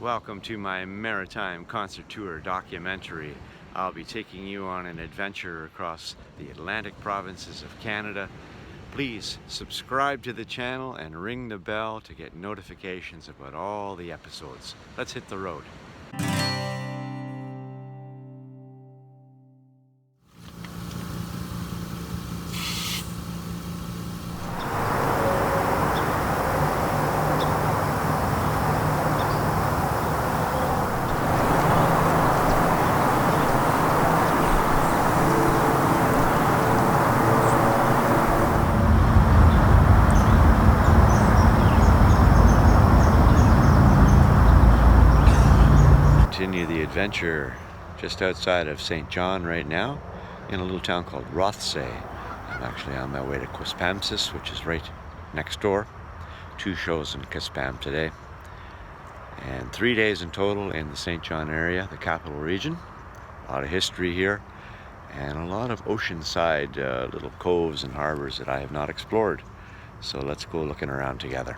Welcome to my Maritime Concert Tour documentary. I'll be taking you on an adventure across the Atlantic provinces of Canada. Please subscribe to the channel and ring the bell to get notifications about all the episodes. Let's hit the road. Continue the adventure just outside of St. John right now in a little town called Rothsay. I'm actually on my way to Quispamsis, which is right next door. 2 shows in Quispam today and 3 days in total in the St. John area, the capital region. A lot of history here and a lot of oceanside little coves and harbors that I have not explored. So let's go looking around together.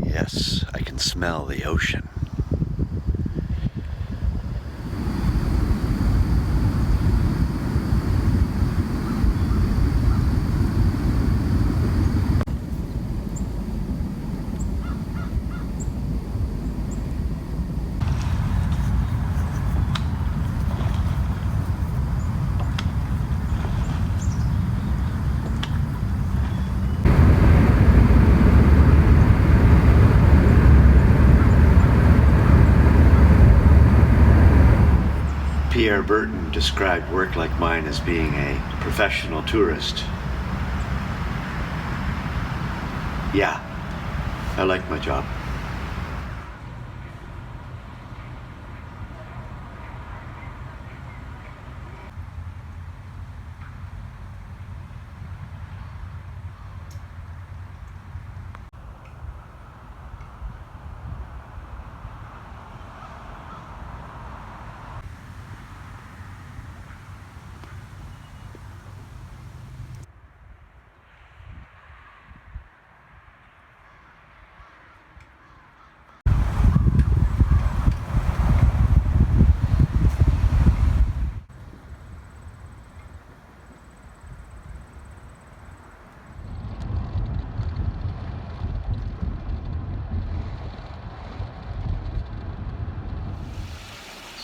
Yes, I can smell the ocean. Pierre Burton described work like mine as being a professional tourist. Yeah, I like my job.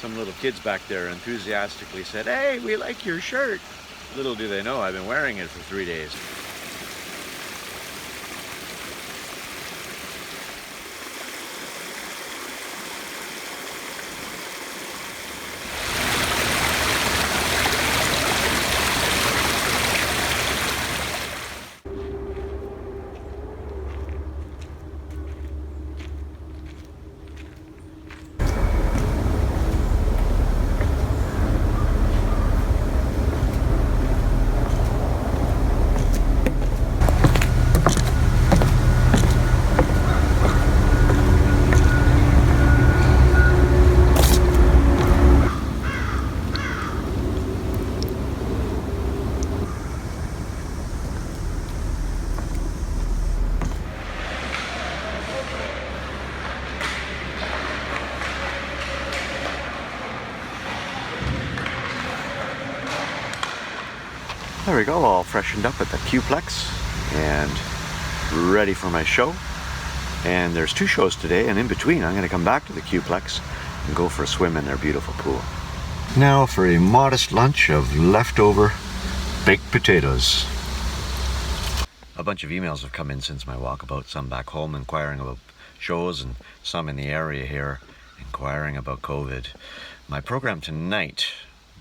Some little kids back there enthusiastically said, "Hey, we like your shirt." Little do they know I've been wearing it for 3 days. There we go, all freshened up at the Q-Plex and ready for my show. And there's 2 shows today, and in between I'm going to come back to the Q-Plex and go for a swim in their beautiful pool. Now for a modest lunch of leftover baked potatoes. A bunch of emails have come in since my walkabout, some back home inquiring about shows and some in the area here inquiring about COVID. My program tonight,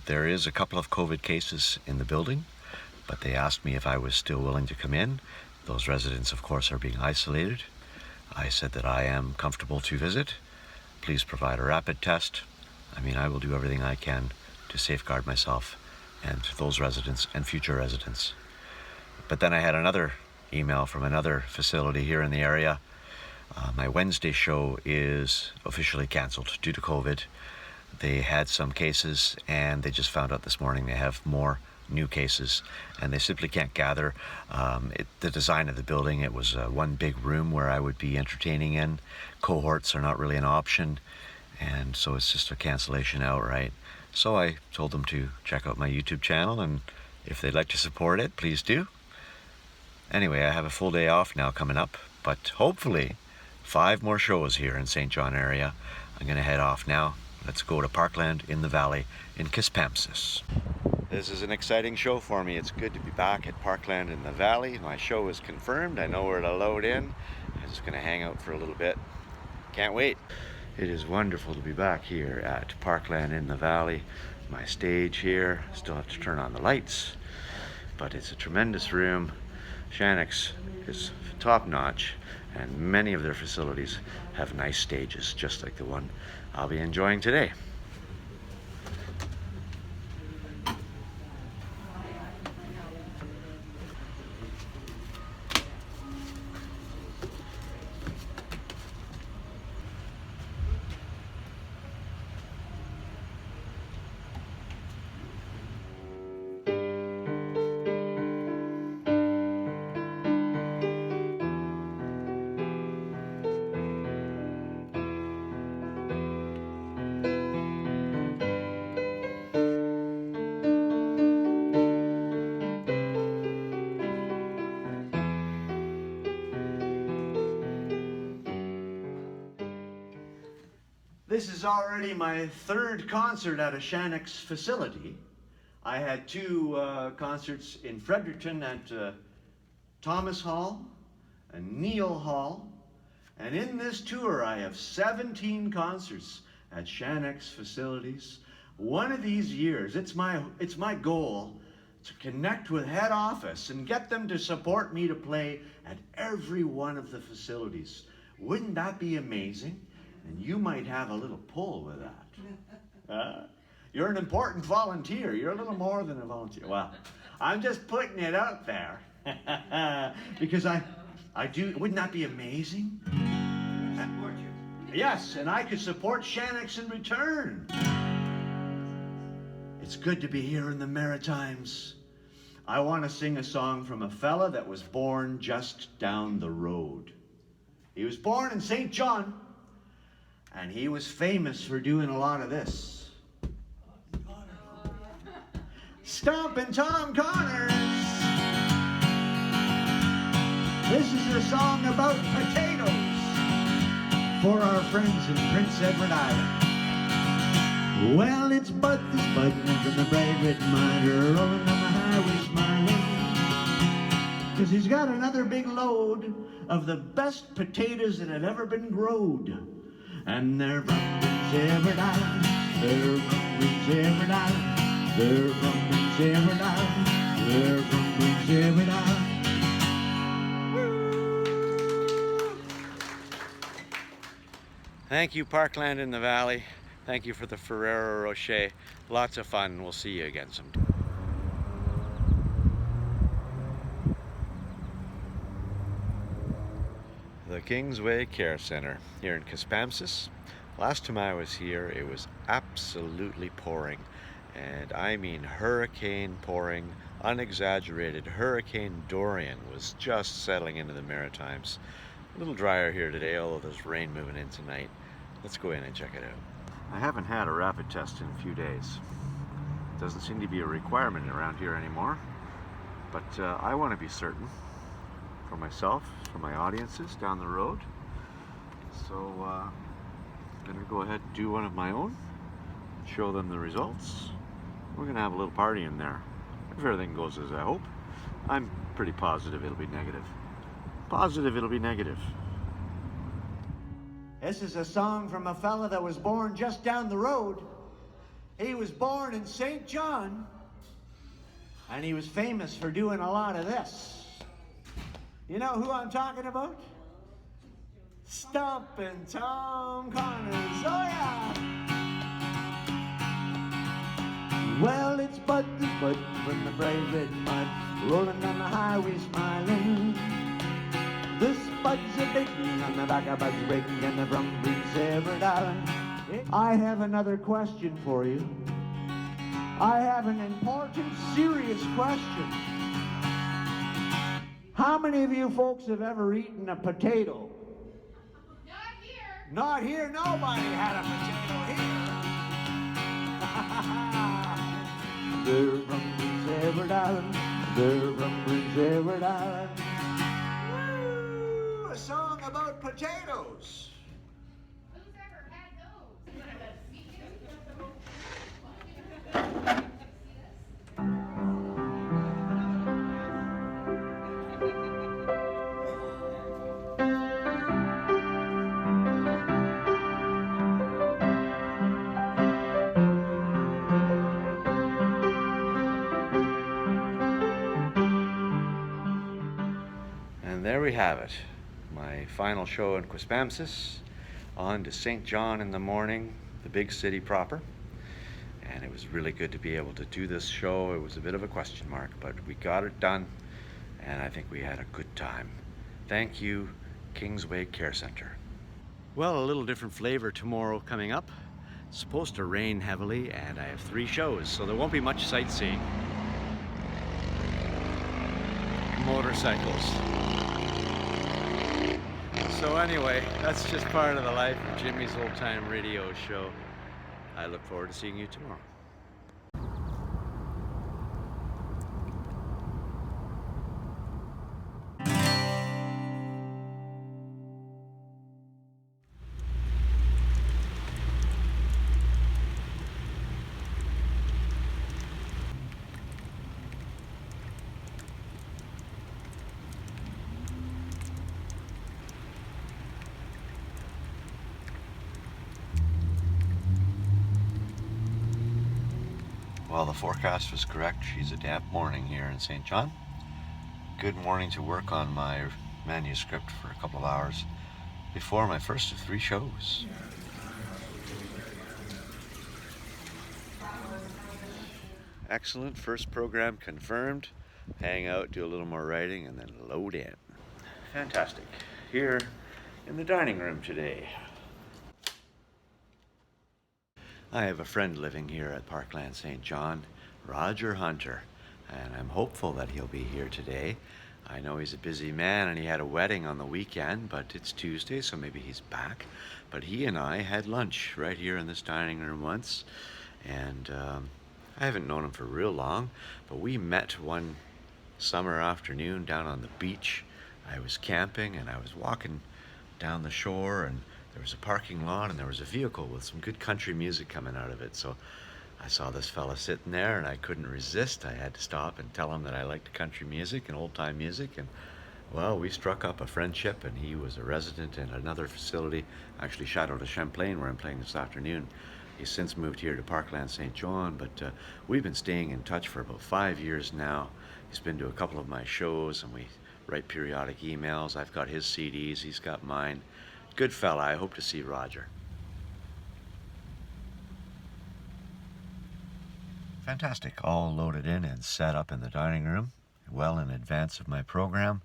there is a couple of COVID cases in the building, but they asked me if I was still willing to come in. Those residents, of course, are being isolated. I said that I am comfortable to visit. Please provide a rapid test. I mean, I will do everything I can to safeguard myself and those residents and future residents. But then I had another email from another facility here in the area. My Wednesday show is officially canceled due to COVID. They had some cases and they just found out this morning they have more new cases and they simply can't gather. The design of the building, it was one big room where I would be entertaining in. Cohorts are not really an option, and so it's just a cancellation outright. So I told them to check out my YouTube channel, and if they'd like to support it, please do. Anyway, I have a full day off now coming up, but hopefully 5 more shows here in St. John area. I'm going to head off now. Let's go to Parkland in the Valley in Quispamsis. This is an exciting show for me. It's good to be back at Parkland in the Valley. My show is confirmed. I know where to load in. I'm just going to hang out for a little bit. Can't wait. It is wonderful to be back here at Parkland in the Valley. My stage here. Still have to turn on the lights, but it's a tremendous room. Shannock's is top-notch, and many of their facilities have nice stages, just like the one I'll be enjoying today. This is already my 3rd concert at a Shannock's facility. I had 2 concerts in Fredericton at Thomas Hall and Neil Hall. And in this tour, I have 17 concerts at Shannock's facilities. One of these years, it's my goal to connect with head office and get them to support me to play at every one of the facilities. Wouldn't that be amazing? And you might have a little pull with that. You're an important volunteer. You're a little more than a volunteer. Well, I'm just putting it out there because I do. Wouldn't that be amazing? Support you. Yes, and I could support Shannock's in return. It's good to be here in the Maritimes. I want to sing a song from a fella that was born just down the road. He was born in St. John. And he was famous for doing a lot of this. Stompin' Tom Connors. This is a song about potatoes for our friends in Prince Edward Island. Well, it's Bud this Budman from the bright red miner rolling down the highway smiling. 'Cause he's got another big load of the best potatoes that have ever been growed. And they're from Prince Edward Island, they're from Prince Edward Island, they're from Prince Edward Island, they're from Prince Edward Island. Thank you, Parkland in the Valley. Thank you for the Ferrero Rocher. Lots of fun. We'll see you again sometime. The Kingsway Care Center here in Quispamsis. Last time I was here, it was absolutely pouring, and I mean hurricane pouring, unexaggerated. Hurricane Dorian was just settling into the Maritimes. A little drier here today, although there's rain moving in tonight. Let's go in and check it out. I haven't had a rapid test in a few days. Doesn't seem to be a requirement around here anymore. But I want to be certain for myself, for my audiences down the road. So I'm going to go ahead and do one of my own, show them the results. We're going to have a little party in there. If everything goes as I hope, I'm pretty positive it'll be negative. Positive it'll be negative. This is a song from a fella that was born just down the road. He was born in St. John, and he was famous for doing a lot of this. You know who I'm talking about? Stompin' Tom Connors, oh yeah! Well, it's Bud from the bright red mud, rolling down the highway smiling. This Bud's a big on the back of Bud's rig, and the from Prince Edward Island. I have another question for you. I have an important, serious question. How many of you folks have ever eaten a potato? Not here. Not here. Nobody had a potato here. They're from Prince Edward Island. They're from Prince Edward Island. Woo! A song about potatoes. Who's ever had those? And there we have it. My final show in Quispamsis. On to St. John in the morning, the big city proper. And it was really good to be able to do this show. It was a bit of a question mark, but we got it done, and I think we had a good time. Thank you, Kingsway Care Center. Well, a little different flavor tomorrow coming up. It's supposed to rain heavily, and I have 3 shows, so there won't be much sightseeing. Motorcycles. So anyway, that's just part of the life of Jimmy's Old Time Radio Show. I look forward to seeing you tomorrow. Well, the forecast was correct. She's a damp morning here in St. John. Good morning to work on my manuscript for a couple of hours before my first of 3 shows. Excellent. First program confirmed. Hang out, do a little more writing, and then load in. Fantastic. Here in the dining room today. I have a friend living here at Parkland St. John, Roger Hunter, and I'm hopeful that he'll be here today. I know he's a busy man and he had a wedding on the weekend, but it's Tuesday, so maybe he's back. But he and I had lunch right here in this dining room once, and I haven't known him for real long, but we met one summer afternoon down on the beach. I was camping and I was walking down the shore, and there was a parking lot and there was a vehicle with some good country music coming out of it. So I saw this fella sitting there and I couldn't resist. I had to stop and tell him that I liked country music and old time music, and well, we struck up a friendship, and he was a resident in another facility, actually Chateau de Champlain, where I'm playing this afternoon. He's since moved here to Parkland St. John, but we've been staying in touch for about 5 years now. He's been to a couple of my shows and we write periodic emails. I've got his CDs, he's got mine. Good fella. I hope to see Roger. Fantastic. All loaded in and set up in the dining room, well in advance of my program.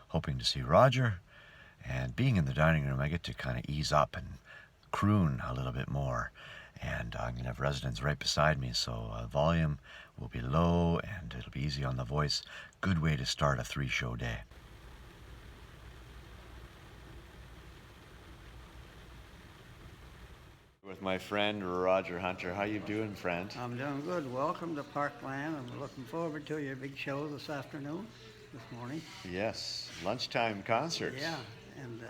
Hoping to see Roger. And being in the dining room, I get to kind of ease up and croon a little bit more. And I'm going to have residents right beside me, so volume will be low and it'll be easy on the voice. Good way to start a 3-show day. With my friend Roger Hunter. How you doing, friend? I'm doing good. Welcome to Parkland. I'm looking forward to your big show this afternoon, this morning. Yes, lunchtime concerts. Yeah, and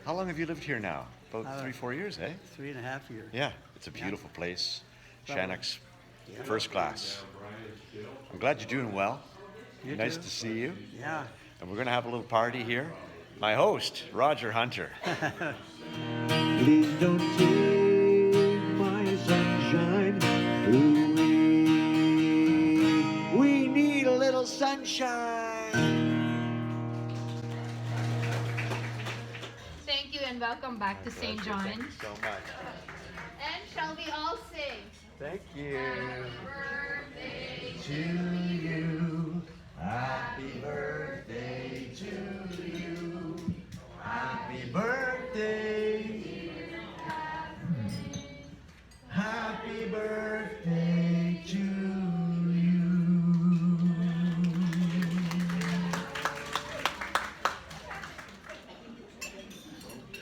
How long have you lived here now? About 3-4 years, eh? 3.5 years. Yeah, it's a beautiful place. Shannock's Yeah. first class. I'm glad you're doing well. You Nice too. to see you. Yeah. And we're going to have a little party here. My host, Roger Hunter. Please don't take my sunshine away. We need a little sunshine. Thank you and welcome back to St. John. Thank you so much. And shall we all sing? Thank you. Happy birthday To you, happy birthday to you. Happy birthday. Happy birthday to you.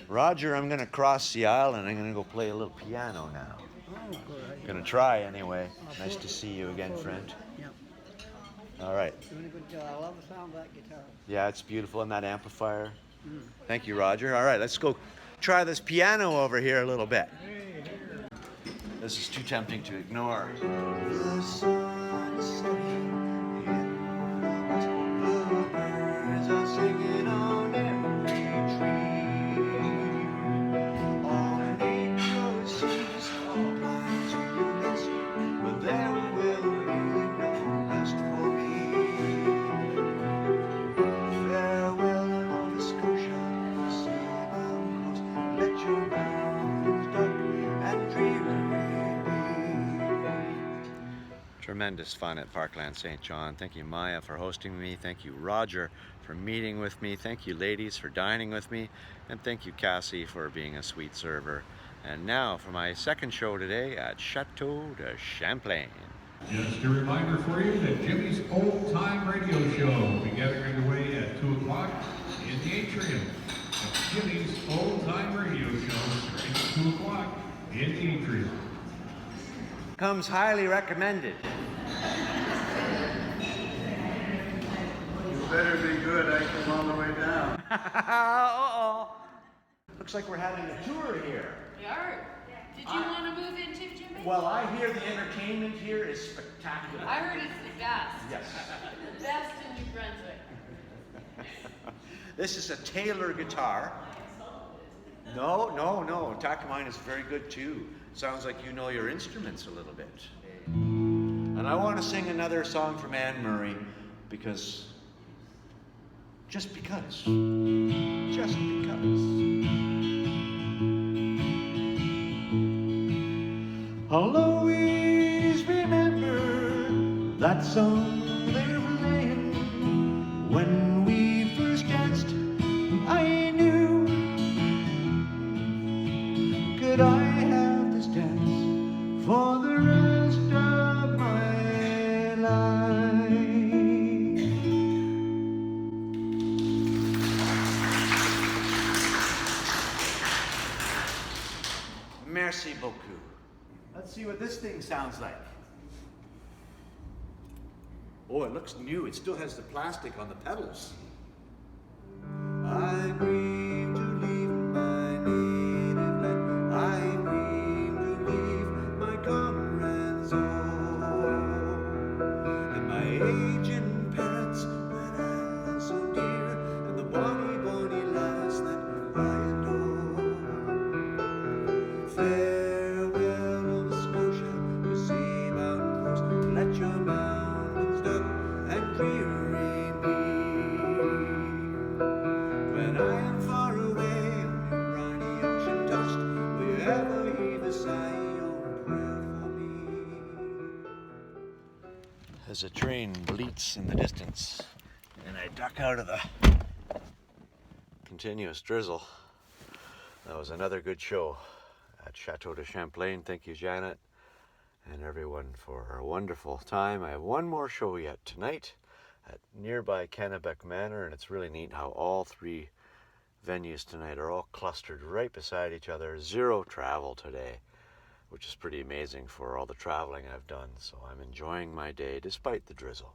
Roger, I'm going to cross the aisle and I'm going to go play a little piano now. Oh, good. Going to try anyway. Nice to see you again, friend. Yep. All right. Doing a good job. I love the sound of that guitar. Yeah, it's beautiful. And that amplifier. Thank you, Roger. All right, let's go try this piano over here a little bit. This is too tempting to ignore. The sun is setting in the west. Bluebirds are singing on every tree. All nature seems blind to rest, but there will be no rest for me. Farewell, Nova Scotia, seabound coast. Let your mountains dark and dreary Tremendous fun at Parkland St. John. Thank you, Maya, for hosting me. Thank you, Roger, for meeting with me. Thank you, ladies, for dining with me. And thank you, Cassie, for being a sweet server. And now for my second show today at Chateau de Champlain. Just a reminder for you that Jimmy's Old Time Radio Show will be getting underway at 2 o'clock in the atrium. That's Jimmy's Old Time Radio Show starting at 2 o'clock in the atrium. Comes highly recommended. You better be good. I come all the way down. Uh-oh. Looks like we're having a tour here. We are. Did you want to move in too, Jimmy? Well, I hear the entertainment here is spectacular. I heard it's the best. Yes. The best in New Brunswick. This is a Taylor guitar. No. Takamine is very good too. Sounds like you know your instruments a little bit. And I want to sing another song from Anne Murray because, just because. Just because. I'll always remember that song they were playing when we first danced. I knew, could I have this dance for the rest of my life? Merci beaucoup. Let's see what this thing sounds like. Oh, it looks new. It still has the plastic on the pedals. I dream to leave my native land. I dream to leave my comrades all, and my aging parents that I love so dear, and the bonny, bonny lass that I adore. Farewell, Nova Scotia, your seabound coast. Let your mountains dark and dreary be. When I am far away on your briny ocean tossed, will you ever hear the sigh or a prayer for me? As a train bleats in the distance, and I duck out of the continuous drizzle. That was another good show at Chateau de Champlain. Thank you, Janet, and everyone for a wonderful time. I have one more show yet tonight at nearby Kennebec Manor, and it's really neat how all three venues tonight are all clustered right beside each other. Zero travel today. which is pretty amazing for all the traveling I've done. So I'm enjoying my day despite the drizzle.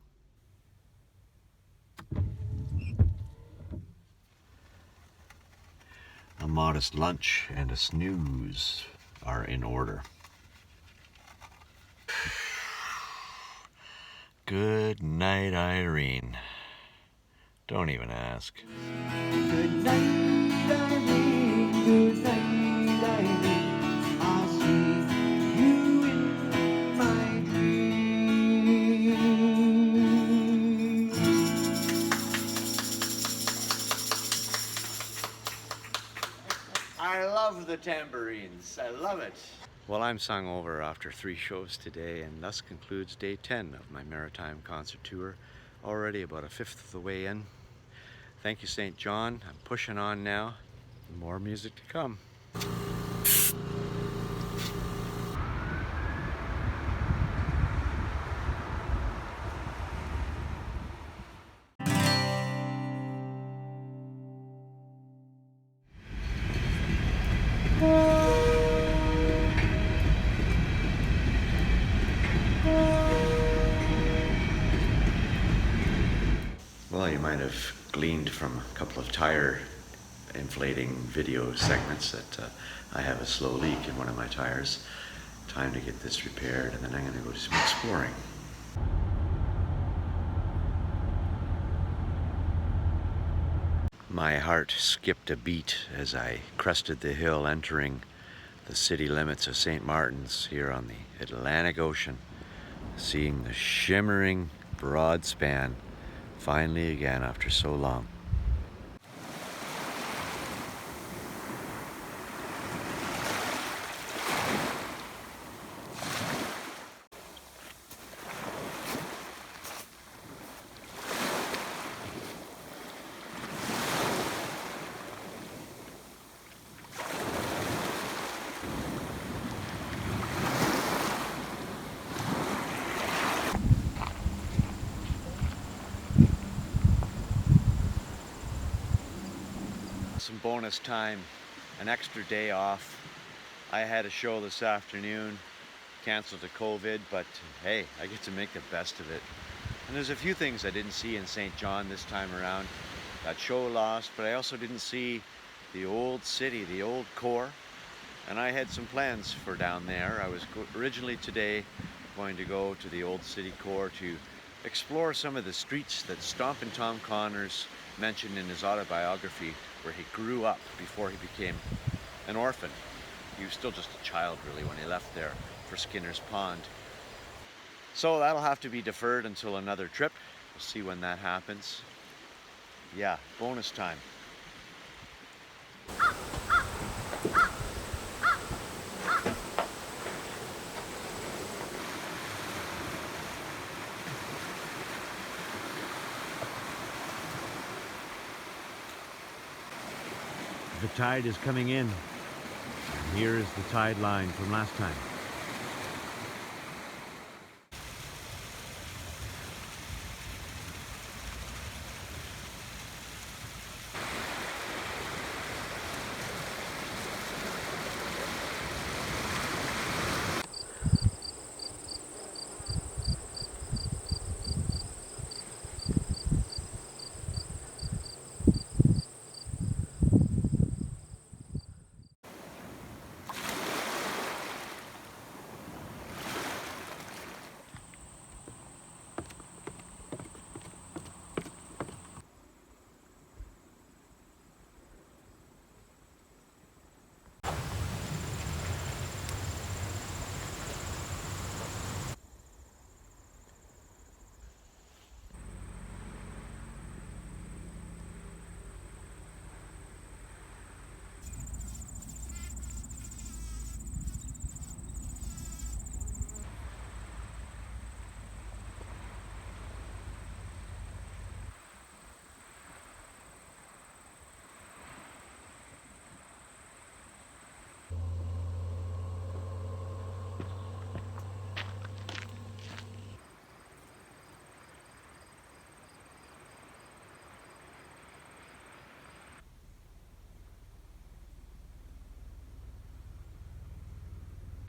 A modest lunch and a snooze are in order. Good night, Irene. Don't even ask. Good night, Irene. Good night, Irene. I'll see you in my dreams. I love the tambourines. I love it. Well, I'm sung over after 3 shows today, and thus concludes day 10 of my Maritime Concert Tour. Already about a fifth of the way in. Thank you, St. John. I'm pushing on now. More music to come. Well, you might have gleaned from a couple of tire inflating video segments that I have a slow leak in one of my tires. Time to get this repaired, and then I'm going to go do some exploring. My heart skipped a beat as I crested the hill entering the city limits of St. Martin's here on the Atlantic Ocean, seeing the shimmering broad span finally again after so long. Some bonus time, an extra day off. I had a show this afternoon, canceled to COVID, but hey, I get to make the best of it. And there's a few things I didn't see in St. John this time around. That show lost, but I also didn't see the old city, the old core. And I had some plans for down there. I was originally today going to go to the old city core to explore some of the streets that Stompin' Tom Connors mentioned in his autobiography, where he grew up before he became an orphan. He was still just a child, really, when he left there for Skinner's Pond. So that'll have to be deferred until another trip. We'll see when that happens. Yeah, bonus time. The tide is coming in. And here is the tide line from last time.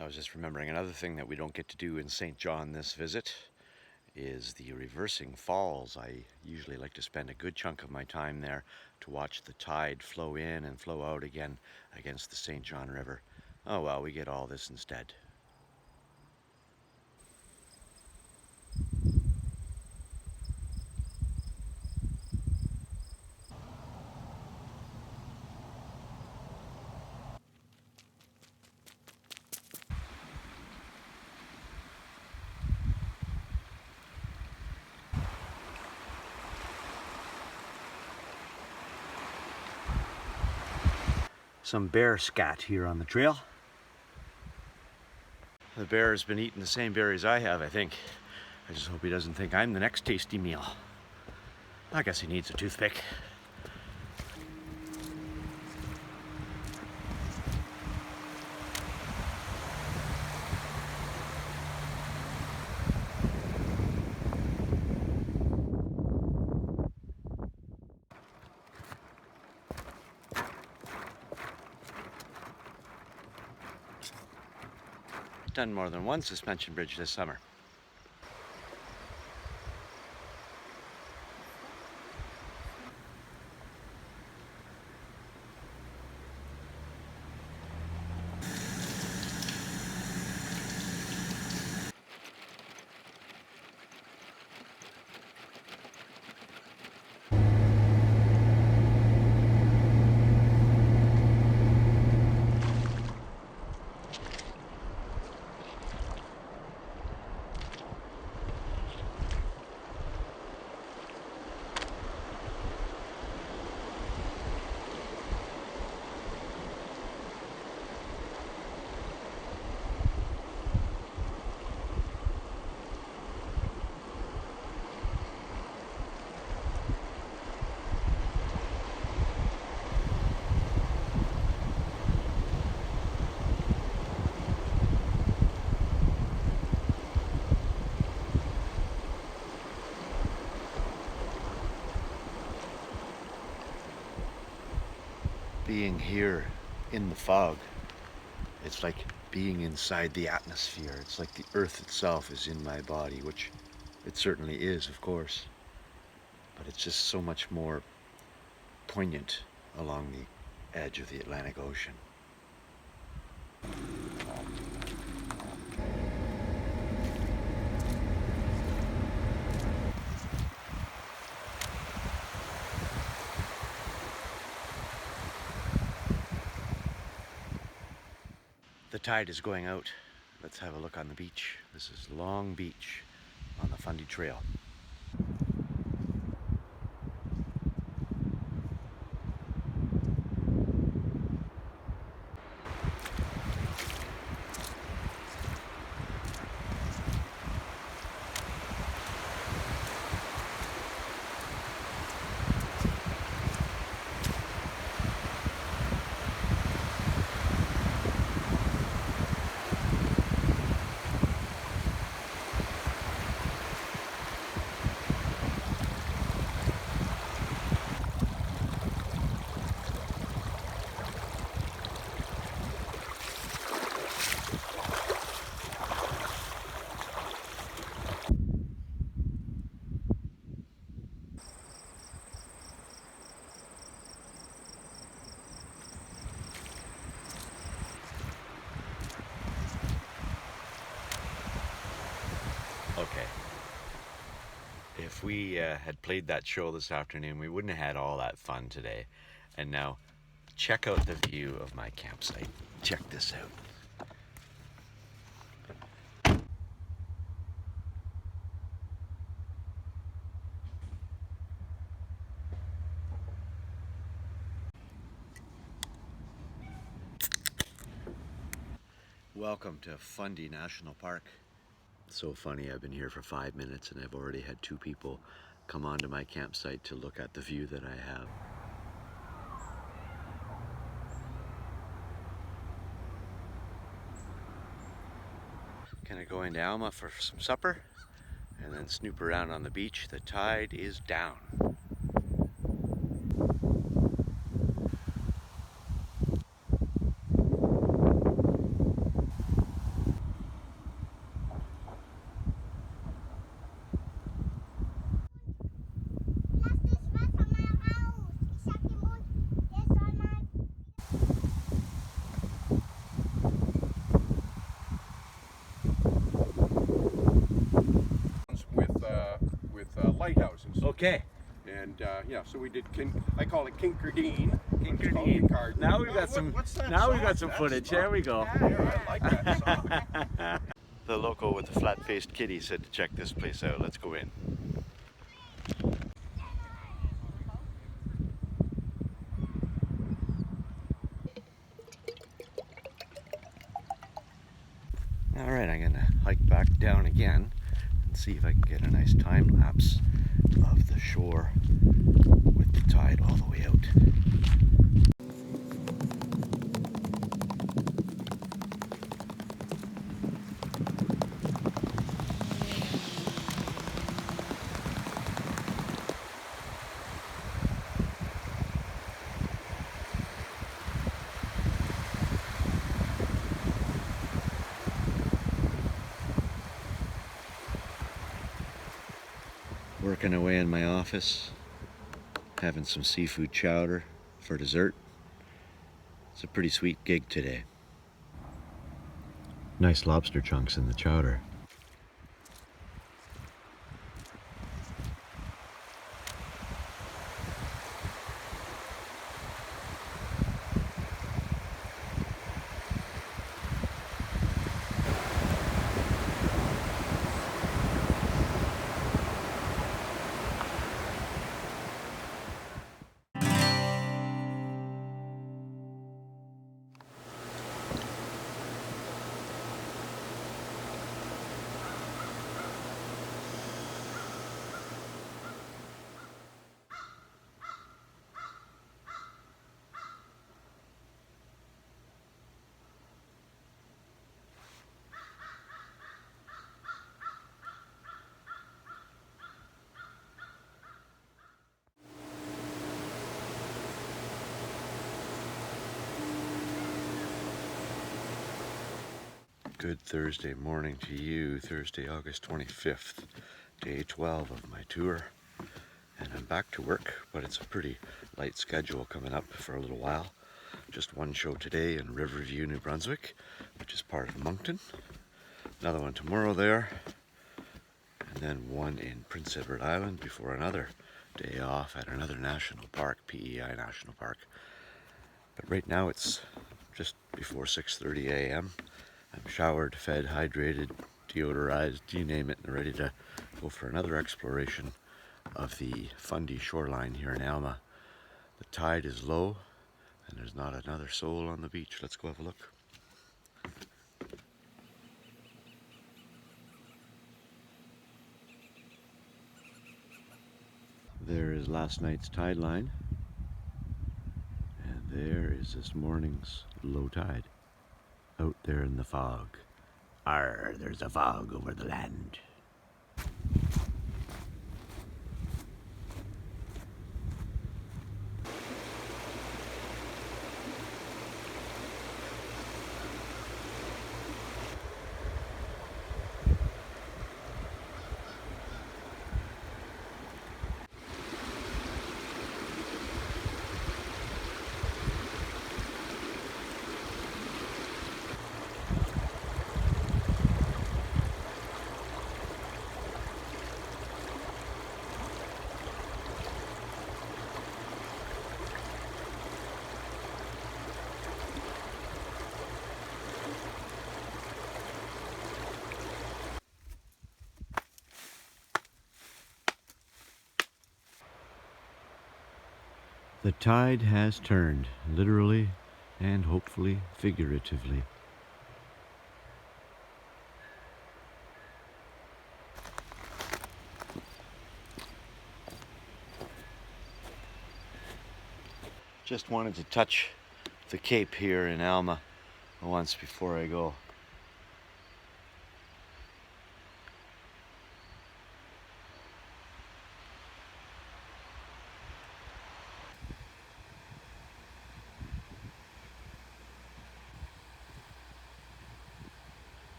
I was just remembering another thing that we don't get to do in St. John this visit is the reversing falls. I usually like to spend a good chunk of my time there to watch the tide flow in and flow out again against the St. John River. Oh well, we get all this instead. Some bear scat here on the trail. The bear has been eating the same berries I have, I think. I just hope he doesn't think I'm the next tasty meal. I guess he needs a toothpick. Done more than one suspension bridge this summer. Being here in the fog, it's like being inside the atmosphere. It's like the earth itself is in my body, which it certainly is, of course. But it's just so much more poignant along the edge of the Atlantic Ocean. The tide is going out. Let's have a look on the beach. This is Long Beach on the Fundy Trail. Okay. If we had played that show this afternoon, we wouldn't have had all that fun today. And now, check out the view of my campsite. Check this out. Welcome to Fundy National Park. It's so funny, I've been here for 5 minutes and I've already had 2 people come onto my campsite to look at the view that I have. Gonna go into Alma for some supper and then snoop around on the beach. The tide is down. lighthouses. Okay. And yeah, so we did. I call it Kinkardine. Kinkardine. Now we've got some. Now we've got some footage. There we go. Yeah, I like that song. The local with the flat-faced kitty said to check this place out. Let's go in. All right, I'm gonna hike back down again and see if I can get a nice time lapse of the shore with the tide all the way out. Working away in my office, having some seafood chowder for dessert. It's a pretty sweet gig today. Nice lobster chunks in the chowder. Good Thursday morning to you, Thursday, August 25th, day 12 of my tour. And I'm back to work, but it's a pretty light schedule coming up for a little while. Just one show today in Riverview, New Brunswick, which is part of Moncton. Another one tomorrow there. And then one in Prince Edward Island before another day off at another national park, PEI National Park. But right now it's just before 6:30 a.m. I'm showered, fed, hydrated, deodorized, you name it, and ready to go for another exploration of the Fundy shoreline here in Alma. The tide is low and there's not another soul on the beach. Let's go have a look. There is last night's tide line, and there is this morning's low tide. Out there in the fog. Arr, there's a fog over the land. The tide has turned, literally and hopefully figuratively. Just wanted to touch the Cape here in Alma once before I go.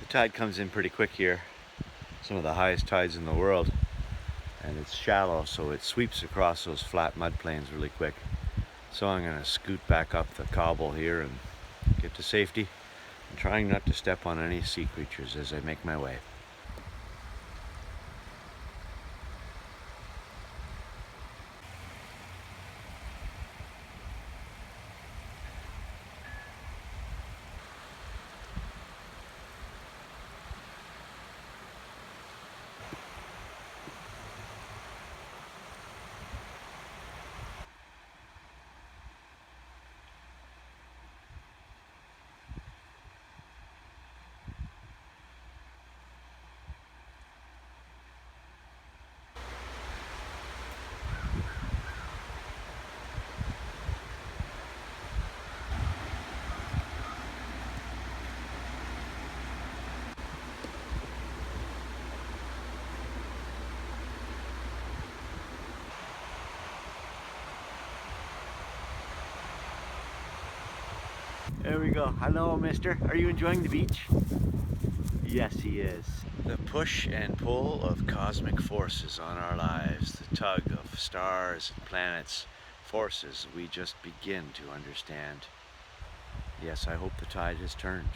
The tide comes in pretty quick here. Some of the highest tides in the world. and it's shallow, so it sweeps across those flat mud plains really quick. So I'm going to scoot back up the cobble here and get to safety. I'm trying not to step on any sea creatures as I make my way. There we go. Hello, mister. Are you enjoying the beach? Yes, he is. The push and pull of cosmic forces on our lives, the tug of stars and planets, forces we just begin to understand. Yes, I hope the tide has turned.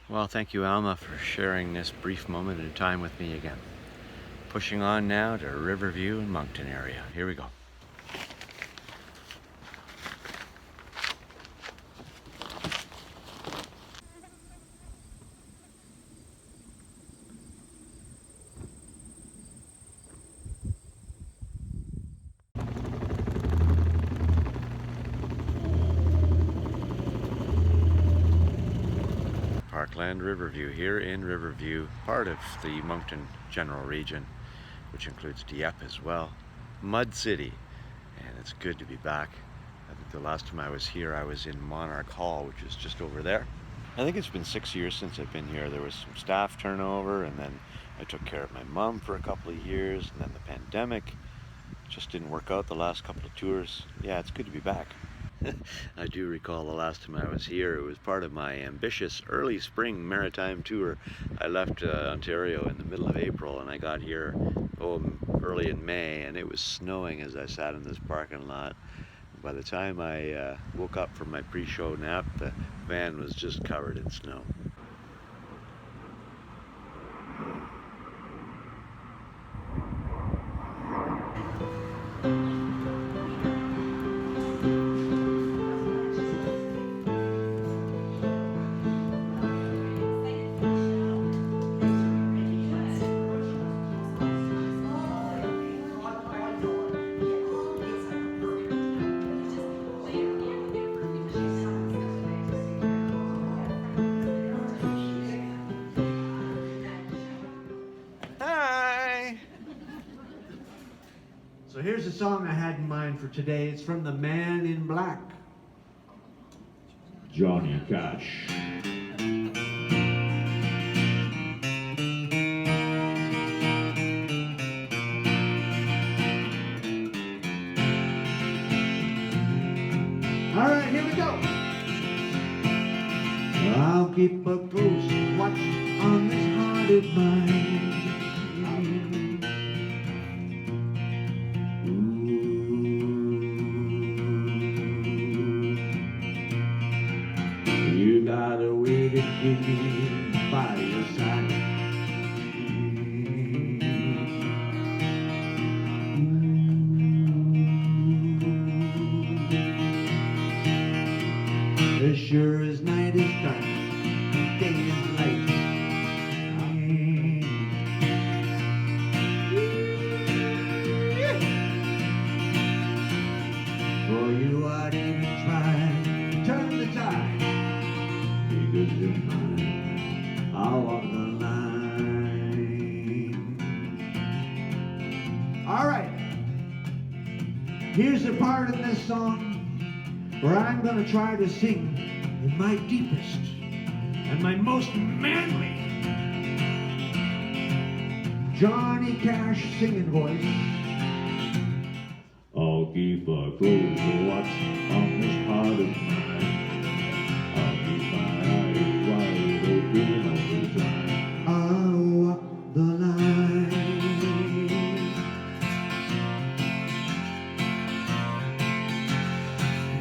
Well, thank you, Alma, for sharing this brief moment in time with me again. Pushing on now to Riverview and Moncton area. Here we go. Parkland Riverview here in Riverview, part of the Moncton General Region, which includes Dieppe as well. Mud City, and it's good to be back. I think the last time I was here I was in Monarch Hall, which is just over there. I think it's been 6 years since I've been here. There was some staff turnover, and then I took care of my mom for a couple of years, and then the pandemic just didn't work out the last couple of tours. Yeah, it's good to be back. I do recall the last time I was here, it was part of my ambitious early spring maritime tour. I left Ontario in the middle of April, and I got here early in May, and it was snowing as I sat in this parking lot. By the time I woke up from my pre-show nap, the van was just covered in snow. So here's a song I had in mind for today. It's from the Man in Black. Johnny Cash. All right, here we go. I'll keep a close watch on this heart of mine. You got a way to keep me by your side. As sure as night is dark, day is light. For you I'd even try to turn the tide. Because you're mine, I'll walk the line. All right, here's the part in this song where I'm going to try to sing in my deepest and my most manly Johnny Cash singing voice. I'll keep a close watch on this heart of mine. I'll keep my eyes wide open all the time. I'll walk the line.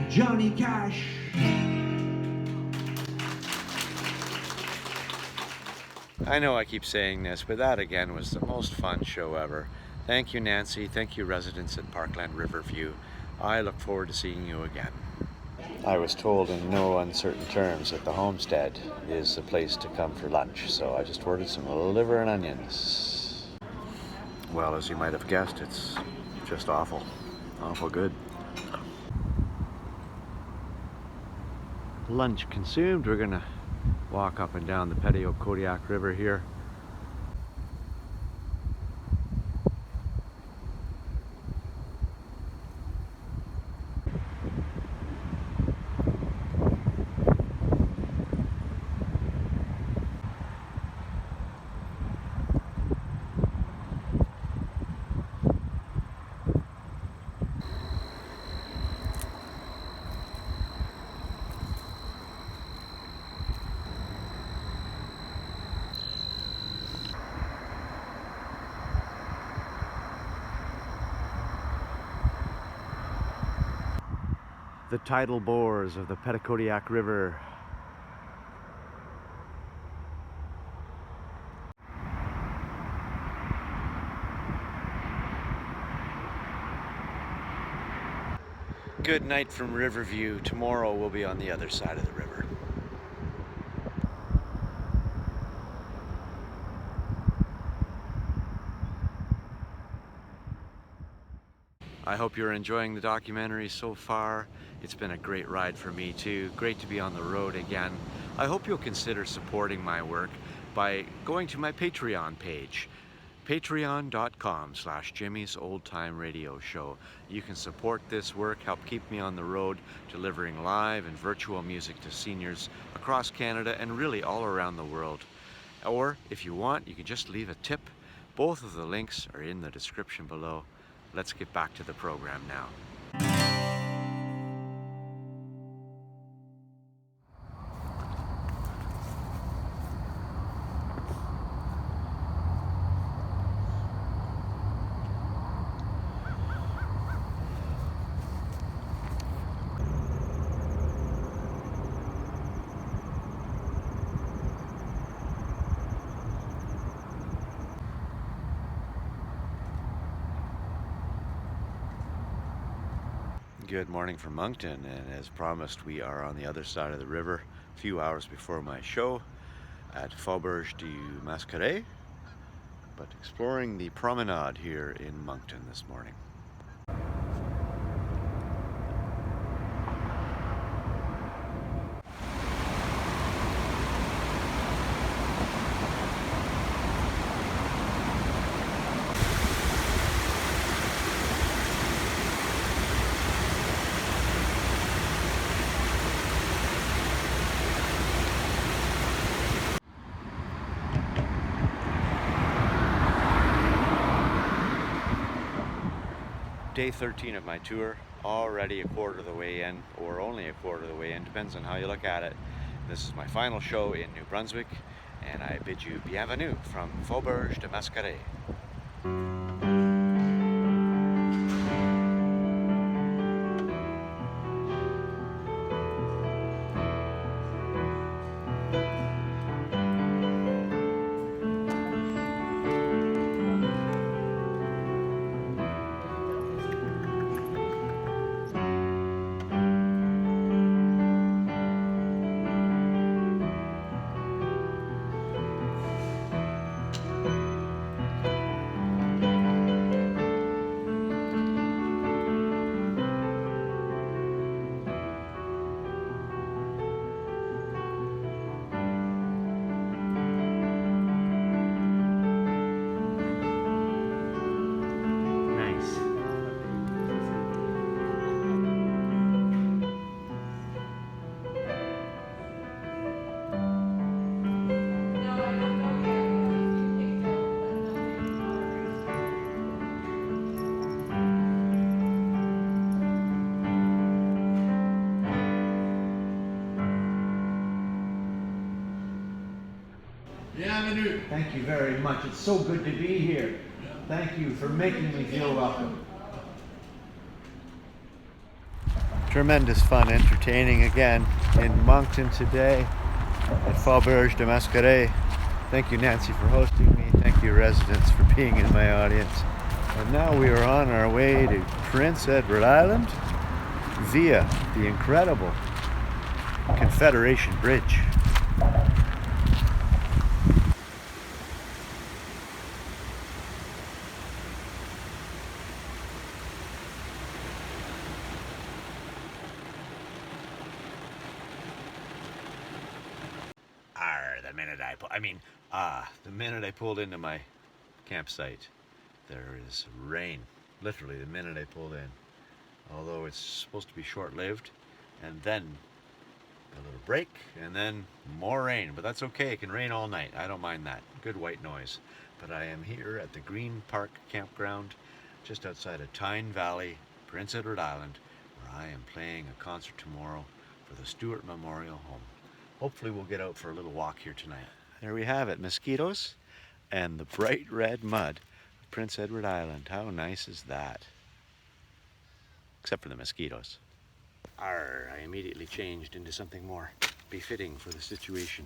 Johnny Cash. I know I keep saying this, but that again was the most fun show ever. Thank you, Nancy. Thank you, residents at Parkland Riverview. I look forward to seeing you again. I was told in no uncertain terms that the homestead is the place to come for lunch, so I just ordered some liver and onions. Well, as you might have guessed, it's just awful. Awful good. Lunch consumed. We're gonna walk up and down the Petio Kodiak River here. The tidal bores of the Petitcodiac River. Good night from Riverview. Tomorrow we'll be on the other side of the river. I hope you're enjoying the documentary so far. It's been a great ride for me too. Great to be on the road again. I hope you'll consider supporting my work by going to my Patreon page, patreon.com/Jimmy's Old Time Radio Show. You can support this work, help keep me on the road, delivering live and virtual music to seniors across Canada and really all around the world. Or if you want, you can just leave a tip. Both of the links are in the description below. Let's get back to the program now. Good morning from Moncton, and as promised, we are on the other side of the river a few hours before my show at Faubourg du Mascaret, but exploring the promenade here in Moncton this morning. Day 13 of my tour, already a quarter of the way in, or only a quarter of the way in, depends on how you look at it. This is my final show in New Brunswick, and I bid you bienvenue from Faubourg du Mascaret. Bienvenue. Thank you very much. It's so good to be here. Thank you for making me feel welcome. Tremendous fun entertaining again in Moncton today at Faubourg de Mascaret. Thank you, Nancy, for hosting me. Thank you, residents, for being in my audience. And now we are on our way to Prince Edward Island via the incredible Confederation Bridge. The minute I pulled into my campsite, there is rain. Literally, the minute I pulled in. Although it's supposed to be short-lived, and then a little break, and then more rain. But that's okay, it can rain all night. I don't mind that. Good white noise. But I am here at the Green Park Campground, just outside of Tyne Valley, Prince Edward Island, where I am playing a concert tomorrow for the Stewart Memorial Home. Hopefully we'll get out for a little walk here tonight. There we have it, mosquitoes and the bright red mud of Prince Edward Island. How nice is that? Except for the mosquitoes. Arr, I immediately changed into something more befitting for the situation.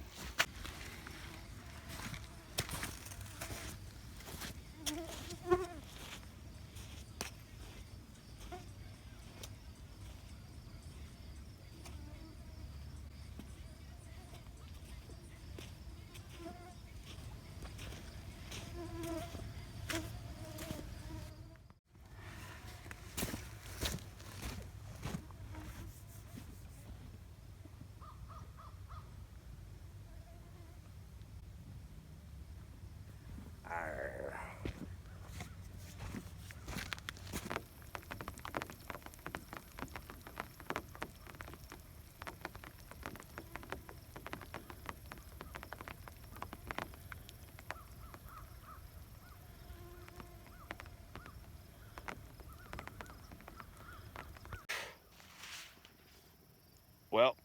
Well,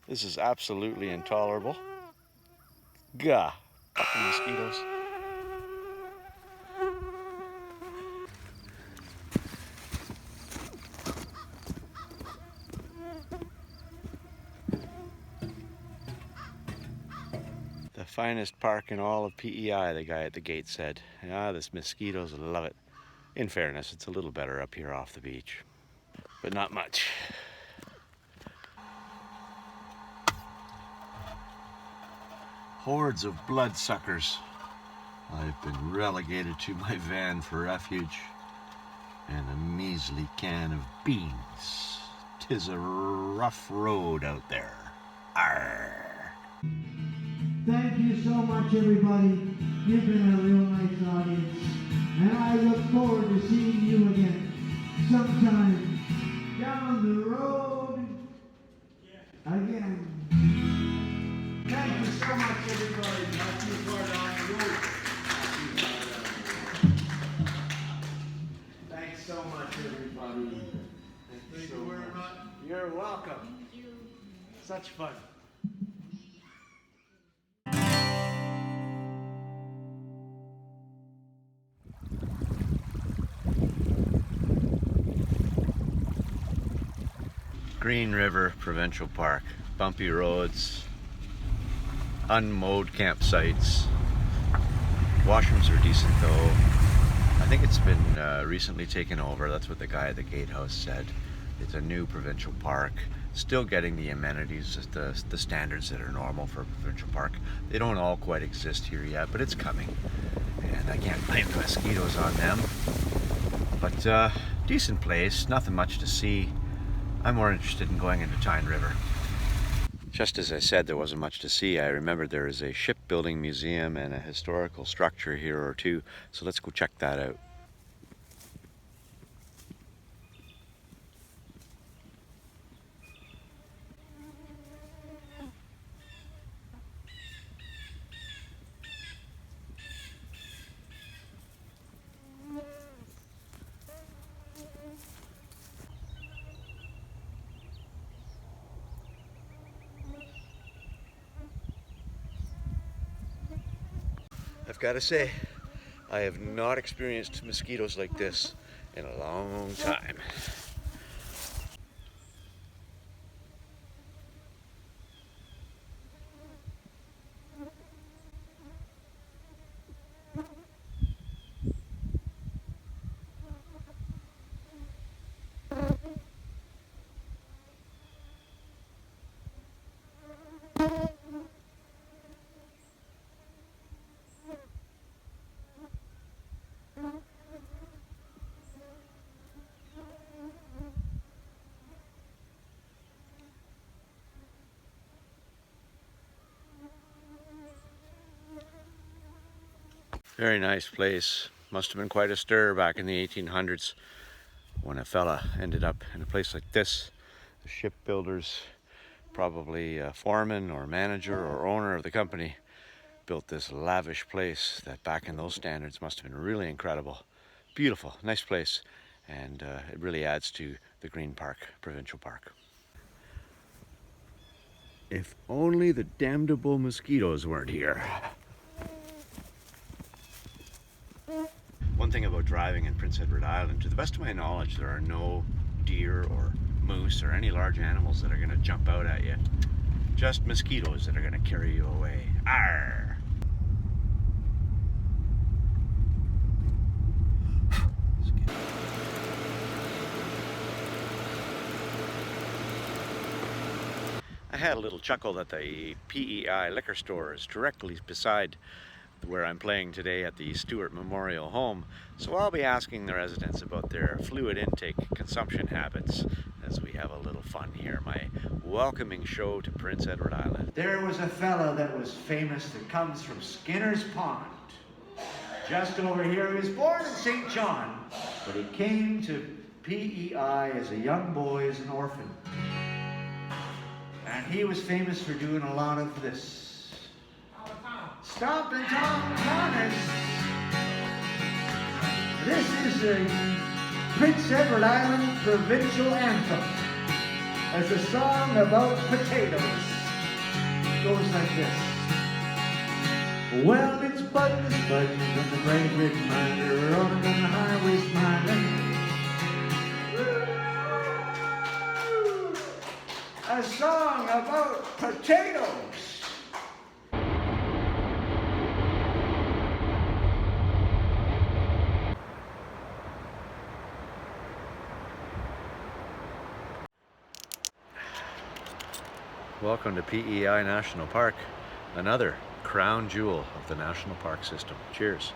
this is absolutely intolerable. Gah, fucking mosquitoes. The finest park in all of PEI, the guy at the gate said. Ah, this mosquitoes love it. In fairness, it's a little better up here off the beach, but not much. Hordes of bloodsuckers. I've been relegated to my van for refuge and a measly can of beans. 'Tis a rough road out there. Arr. Thank you so much, everybody. You've been a real nice audience. And I look forward to seeing you again sometime down the road again. Thank you so much, everybody. Not too far down the road. Thanks so much, everybody. Thank you very much. You're welcome. Thank you. Such fun. Green River Provincial Park. Bumpy roads, unmowed campsites. Washrooms are decent though. I think it's been recently taken over. That's what the guy at the gatehouse said. It's a new provincial park. Still getting the amenities, the standards that are normal for a provincial park. They don't all quite exist here yet, but it's coming. And I can't blame the mosquitoes on them. But decent place, nothing much to see. I'm more interested in going into Tyne River. Just as I said, there wasn't much to see. I remembered there is a shipbuilding museum and a historical structure here or two, so let's go check that out. I've got to say, I have not experienced mosquitoes like this in a long time. Very nice place. Must have been quite a stir back in the 1800s when a fella ended up in a place like this. The shipbuilders, probably a foreman or manager or owner of the company, built this lavish place that back in those standards must have been really incredible. Beautiful, nice place, and it really adds to the Green Park Provincial Park. If only the damnable mosquitoes weren't here. One thing about driving in Prince Edward Island, to the best of my knowledge, there are no deer or moose or any large animals that are going to jump out at you. Just mosquitoes that are going to carry you away. Arr! I had a little chuckle that the PEI liquor store is directly beside where I'm playing today at the Stewart Memorial Home, so I'll be asking the residents about their fluid intake consumption habits as we have a little fun here. My welcoming show to Prince Edward Island. There was a fella that was famous that comes from Skinner's Pond. Just over here, he was born in St. John, but he came to PEI as a young boy, as an orphan. And he was famous for doing a lot of this. Stompin' Tom Connors. This is a Prince Edward Island provincial anthem. As a song about potatoes. It goes like this. Well, it's Bud, and the brave red miner, rolling on the highway smiling. A song about potatoes. Welcome to PEI National Park, another crown jewel of the national park system. Cheers.